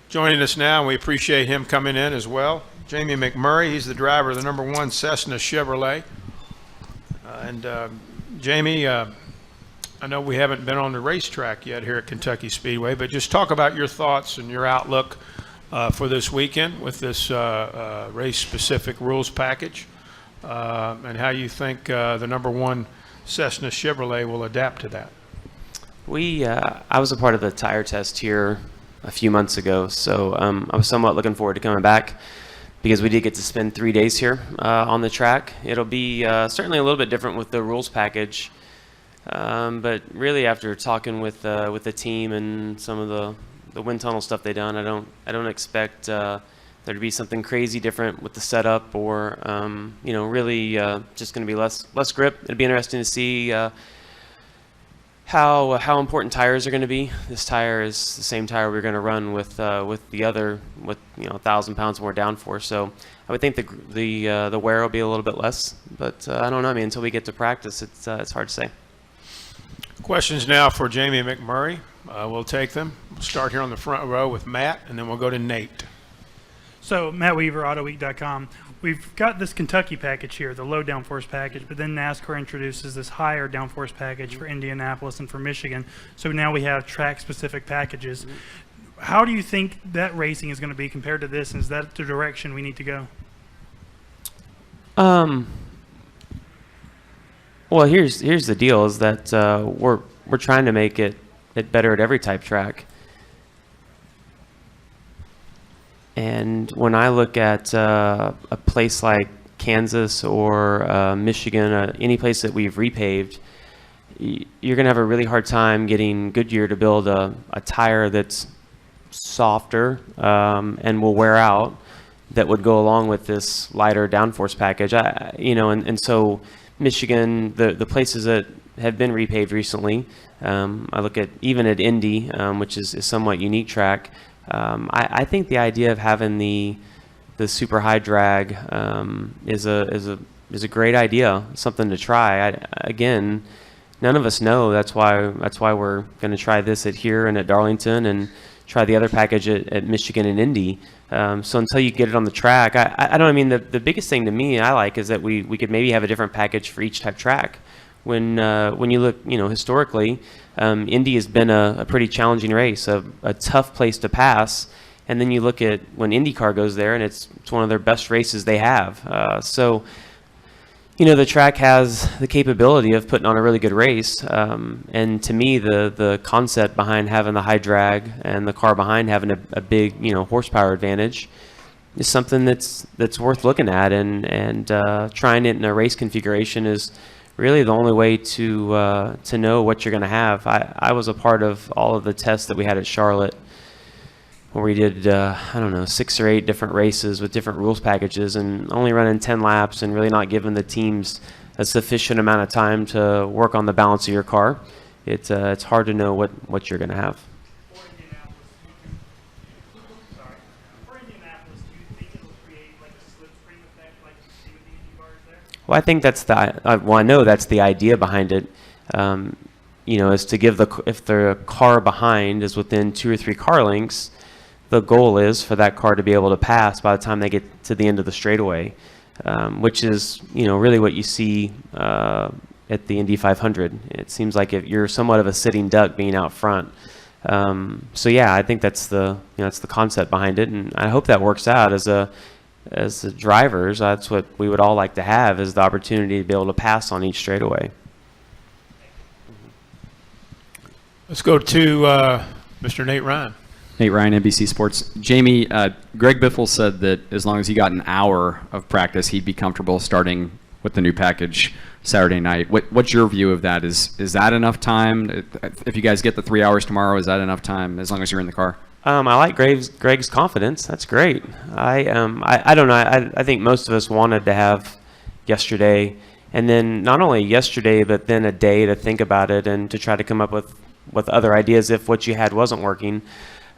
Joining us now, and we appreciate him coming in as well. Jamie McMurray, he's the driver of the #1 Cessna Chevrolet. Jamie, I know we haven't been on the racetrack yet here at Kentucky Speedway, but just talk about your thoughts and your outlook for this weekend with this race-specific rules package, and how you think the #1 Cessna Chevrolet will adapt to that. I was a part of the tire test here a few months ago, so I was somewhat looking forward to coming back because we did get to spend 3 days here on the track. It'll be certainly a little bit different with the rules package, but really after talking with the team and some of the wind tunnel stuff they done, I don't expect there to be something crazy different with the setup, or really just going to be less grip. It'll be interesting to see how important tires are going to be. This tire is the same tire we're going to run with the other, with 1,000 pounds more downforce. So I would think the wear will be a little bit less, but I don't know. I mean, until we get to practice, it's hard to say. Questions now for Jamie McMurray. We'll take them. We'll start here on the front row with Matt, and then we'll go to Nate. So Matt Weaver, AutoWeek.com. We've got this Kentucky package here, the low downforce package, but then NASCAR introduces this higher downforce package for Indianapolis and for Michigan. So now we have track-specific packages. How do you think that racing is going to be compared to this, and is that the direction we need to go? Well, here's the deal: is that we're trying to make it better at every type track. And when I look at a place like Kansas or Michigan, any place that we've repaved, you're going to have a really hard time getting Goodyear to build a tire that's softer and will wear out, that would go along with this lighter downforce package. And so Michigan, the places that have been repaved recently, I look at even at Indy, which is a somewhat unique track. I think the idea of having the super high drag is a great idea, something to try. Again, none of us know. That's why we're going to try this at here and at Darlington, and try the other package at Michigan and Indy. So until you get it on the track, I don't. I mean, the biggest thing to me I like is that we could maybe have a different package for each type track. When you look, historically, Indy has been a pretty challenging race, a tough place to pass. And then you look at when IndyCar goes there, and it's one of their best races they have. So the track has the capability of putting on a really good race. And to me, the concept behind having the high drag and the car behind having a big, horsepower advantage is something that's worth looking at. And trying it in a race configuration is really the only way to know what you're going to have. I was a part of all of the tests that we had at Charlotte, where we did 6 or 8 different races with different rules packages, and only running 10 laps and really not giving the teams a sufficient amount of time to work on the balance of your car. It's hard to know what you're going to have. Well, I think that's I know that's the idea behind it. Is to give if the car behind is within 2 or 3 car lengths, the goal is for that car to be able to pass by the time they get to the end of the straightaway, which is really what you see at the Indy 500. It seems like if you're somewhat of a sitting duck being out front. So yeah, I think that's the concept behind it, and I hope that works out as the drivers. That's what we would all like to have, is the opportunity to be able to pass on each straightaway. Let's go to Mr. Nate Ryan. Nate Ryan, NBC Sports. Jamie, Greg Biffle said that as long as he got an hour of practice, he'd be comfortable starting with the new package Saturday night. What's your view of that? Is that enough time? If you guys get the 3 hours tomorrow, is that enough time as long as you're in the car? I like Greg's confidence. That's great. I don't know. I think most of us wanted to have yesterday, and then not only yesterday, but then a day to think about it and to try to come up with other ideas if what you had wasn't working.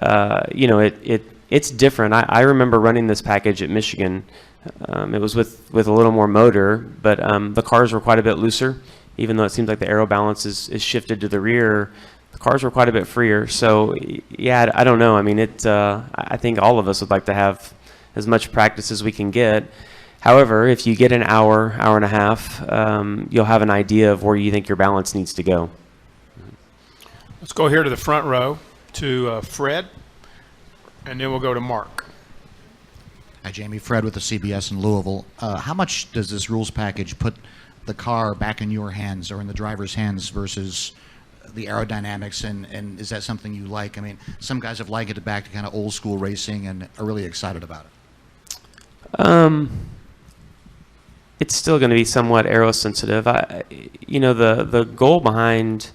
It's different. I remember running this package at Michigan. It was with a little more motor, but the cars were quite a bit looser. Even though it seems like the aero balance is shifted to the rear, the cars were quite a bit freer. So yeah, I don't know. I mean, I think all of us would like to have as much practice as we can get. However, if you get an hour, hour and a half, you'll have an idea of where you think your balance needs to go. Let's go here to the front row to Fred, and then we'll go to Mark. Hi, Jamie. Fred with the CBS in Louisville. How much does this rules package put the car back in your hands or in the driver's hands versus the aerodynamics, and is that something you like? I mean, some guys have likened it back to kind of old school racing and are really excited about it. It's still going to be somewhat aerosensitive. The goal behind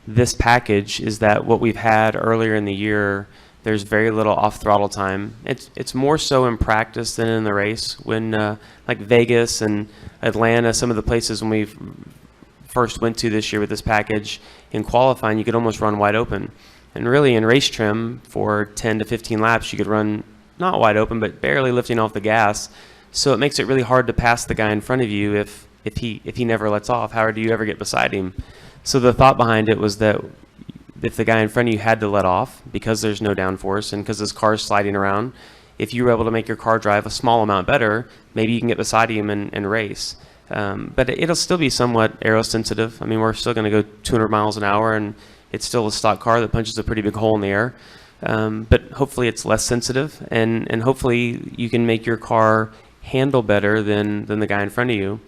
this package is that what we've had earlier in the year, there's very little off throttle time. It's more so in practice than in the race. When like Vegas and Atlanta, some of the places when we first went to this year with this package, in qualifying you could almost run wide open. And really in race trim for 10 to 15 laps you could run not wide open but barely lifting off the gas. So it makes it really hard to pass the guy in front of you if he never lets off. How do you ever get beside him? So the thought behind it was that if the guy in front of you had to let off because there's no downforce and because his car's sliding around, if you were able to make your car drive a small amount better, maybe you can get beside him and race. But it'll still be somewhat aerosensitive. I mean, we're still going to go 200 miles an hour, and it's still a stock car that punches a pretty big hole in the air. But hopefully it's less sensitive, and hopefully you can make your car handle better than the guy in front of you.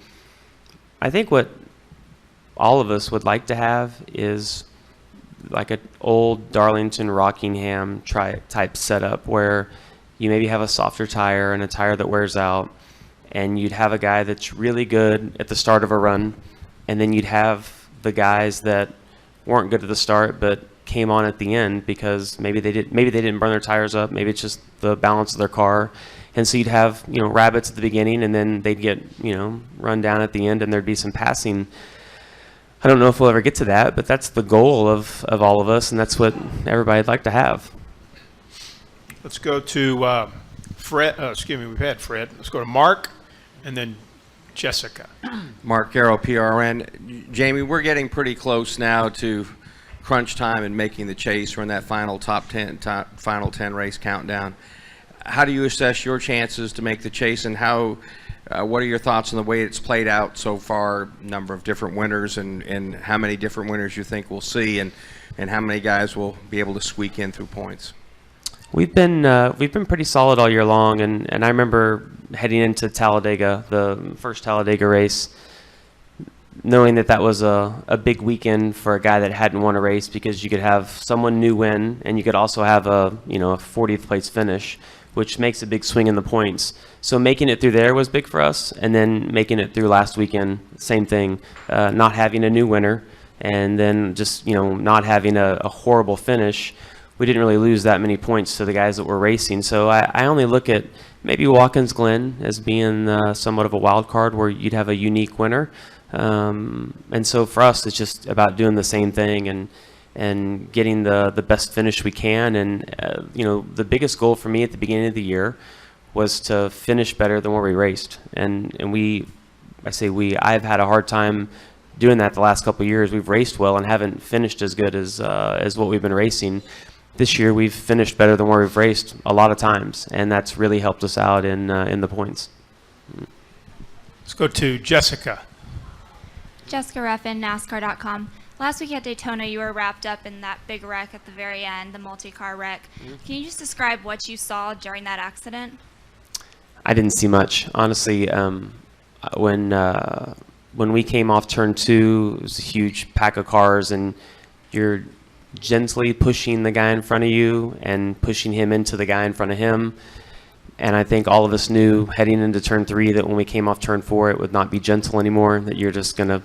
I think what all of us would like to have is like an old Darlington Rockingham type setup where you maybe have a softer tire and a tire that wears out, and you'd have a guy that's really good at the start of a run, and then you'd have the guys that weren't good at the start but came on at the end because maybe they didn't burn their tires up, maybe it's just the balance of their car. And so you'd have, rabbits at the beginning, and then they'd get, run down at the end, and there'd be some passing. I don't know if we'll ever get to that, but that's the goal of all of us, and that's what everybody'd like to have. Let's go to Fred. We've had Fred. Let's go to Mark, and then Jessica. Mark Garrow, PRN. Jamie, we're getting pretty close now to crunch time and making the chase. We're in that final final 10 race countdown. How do you assess your chances to make the chase, and what are your thoughts on the way it's played out so far, number of different winners, and how many different winners you think we'll see, and how many guys will be able to squeak in through points? We've been pretty solid all year long, and I remember heading into Talladega, the first Talladega race, knowing that was a big weekend for a guy that hadn't won a race, because you could have someone new win, and you could also have a 40th place finish, which makes a big swing in the points. So making it through there was big for us, and then making it through last weekend, same thing. Not having a new winner, and then just not having a horrible finish. We didn't really lose that many points to the guys that were racing. So I only look at maybe Watkins Glen as being somewhat of a wild card where you'd have a unique winner. And so for us, it's just about doing the same thing and getting the best finish we can. And the biggest goal for me at the beginning of the year was to finish better than where we raced. And I've had a hard time doing that the last couple of years. We've raced well and haven't finished as good as what we've been racing. This year we've finished better than where we've raced a lot of times, and that's really helped us out in the points. Let's go to Jessica. Jessica Ruffin, NASCAR.com. Last week at Daytona, you were wrapped up in that big wreck at the very end, the multi-car wreck. Can you just describe what you saw during that accident? I didn't see much, honestly. When we came off turn 2, it was a huge pack of cars, and you're gently pushing the guy in front of you and pushing him into the guy in front of him. And I think all of us knew heading into turn 3 that when we came off turn 4, it would not be gentle anymore, that you're just going to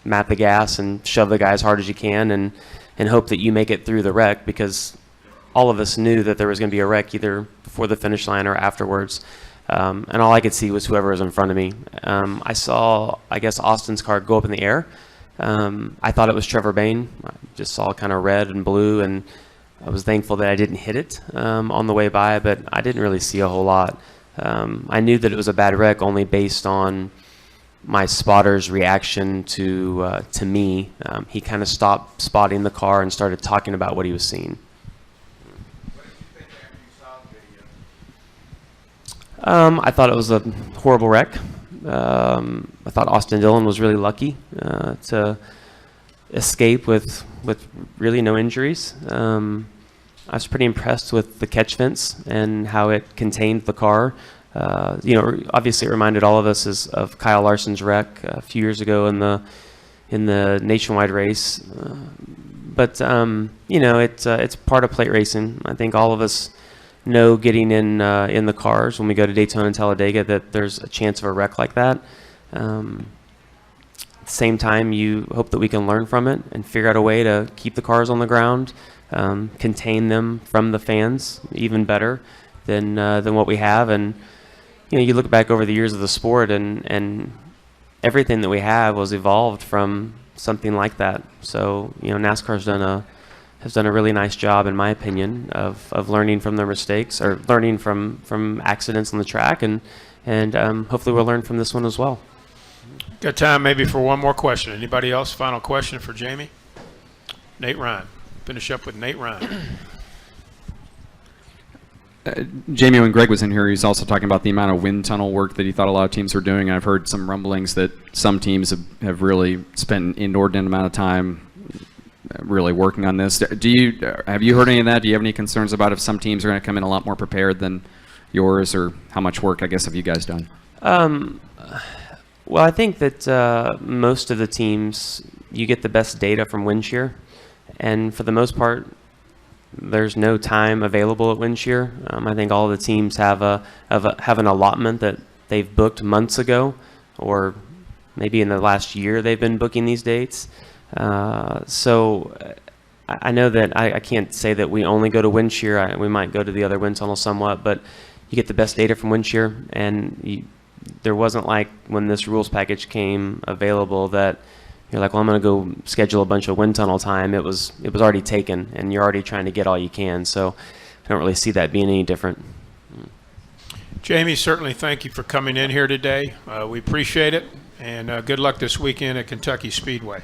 mat the gas and shove the guy as hard as you can and hope that you make it through the wreck, because all of us knew that there was going to be a wreck either before the finish line or afterwards. And all I could see was whoever was in front of me. I saw, Austin's car go up in the air. I thought it was Trevor Bayne. I just saw kind of red and blue, and I was thankful that I didn't hit it on the way by, but I didn't really see a whole lot. I knew that it was a bad wreck only based on my spotter's reaction to me. He kind of stopped spotting the car and started talking about what he was seeing. I thought it was a horrible wreck. I thought Austin Dillon was really lucky to escape with really no injuries. I was pretty impressed with the catch fence and how it contained the car. Obviously it reminded all of us of Kyle Larson's wreck a few years ago in the nationwide race. But it's part of plate racing. I think all of us know getting in the cars when we go to Daytona and Talladega that there's a chance of a wreck like that. At the same time, you hope that we can learn from it and figure out a way to keep the cars on the ground, contain them from the fans even better than what we have. And you look back over the years of the sport, and everything that we have was evolved from something like that. So NASCAR's done a really nice job, in my opinion, of learning from their mistakes or learning from accidents on the track, and hopefully we'll learn from this one as well. Got time maybe for one more question. Anybody else? Final question for Jamie? Nate Ryan. Finish up with Nate Ryan. Jamie, when Greg was in here, he was also talking about the amount of wind tunnel work that he thought a lot of teams were doing. I've heard some rumblings that some teams have really spent an inordinate amount of time really working on this. Have you heard any of that? Do you have any concerns about if some teams are going to come in a lot more prepared than yours, or how much work, I guess, have you guys done? Well, I think that most of the teams, you get the best data from wind shear, and for the most part, there's no time available at wind shear. I think all of the teams have an allotment that they've booked months ago, or maybe in the last year they've been booking these dates. So I know that I can't say that we only go to wind shear. We might go to the other wind tunnel somewhat, but you get the best data from wind shear, and there wasn't like when this rules package came available that you're like, well, I'm going to go schedule a bunch of wind tunnel time. It was already taken, and you're already trying to get all you can. So I don't really see that being any different. Jamie, certainly thank you for coming in here today. We appreciate it, and good luck this weekend at Kentucky Speedway.